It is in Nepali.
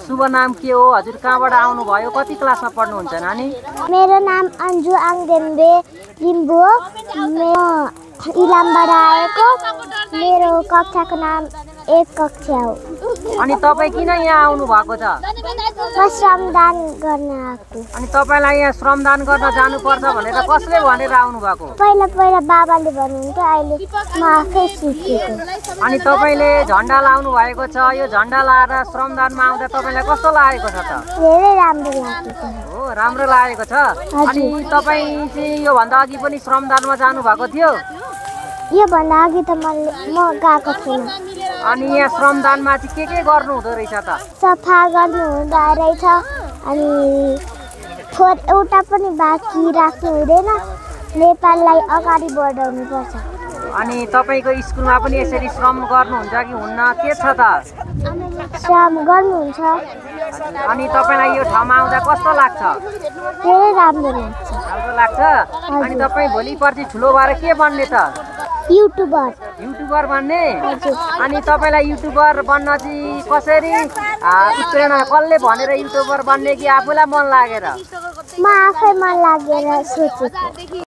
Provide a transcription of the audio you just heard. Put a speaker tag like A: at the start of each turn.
A: शुभ नाम के हो? हजुर कहाँबाट आउनुभयो? कति क्लासमा पढ्नुहुन्छ नानी?
B: मेरो नाम अन्जु आङदेम्बे लिम्बू हो। म इलामबाट आएको। मेरो कक्षाको नाम 1 कक्षा हो।
A: अनि तपाईँ किन यहाँ आउनु भएको छ?
B: म श्रमदान गर्न आएको।
A: अनि तपाईँलाई यहाँ श्रमदान गर्न जानुपर्छ भनेर कसले भनेर आउनु भएको?
B: पहिला बाबाले भन्नुहुन्थ्यो, अहिले म आफै सिकेको।
A: अनि तपाईँले झन्डा लाउनु भएको छ। यो झन्डा लाएर श्रमदानमा आउँदा तपाईँलाई कस्तो लागेको छ त?
B: धेरै राम्रो लागेको
A: हो, राम्रो लागेको छ। अनि तपाईँ चाहिँ योभन्दा अघि पनि श्रमदानमा जानु भएको थियो?
B: योभन्दा अघि त म गएको थिइनँ।
A: अनि यहाँ श्रमदानमा चाहिँ के गर्नु हुँदो रहेछ त?
B: सफा गर्नु हुँदो रहेछ। अनि फोहोर एउटा पनि बाँकी राख्नु हुँदैन। नेपाललाई अगाडि बढाउनु पर्छ।
A: अनि तपाईँको स्कुलमा पनि यसरी श्रम गर्नुहुन्छ कि हुन्न? के छ त?
B: श्रम गर्नुहुन्छ।
A: अनि तपाईँलाई यो ठाउँमा आउँदा कस्तो लाग्छ?
B: धेरै राम्रो लाग्छ।
A: राम्रो लाग्छ। अनि तपाईँ भोलि पर्सि ठुलो भएर के बन्ने त?
B: युट्युबर
A: बन्ने? अनि तपाईँलाई युट्युबर बन्न चाहिँ कसरी प्रेरणा, कसले भनेर युट्युबर बन्ने कि आफूलाई मन लागेर?
B: म आफै मन लागेर सोचेको।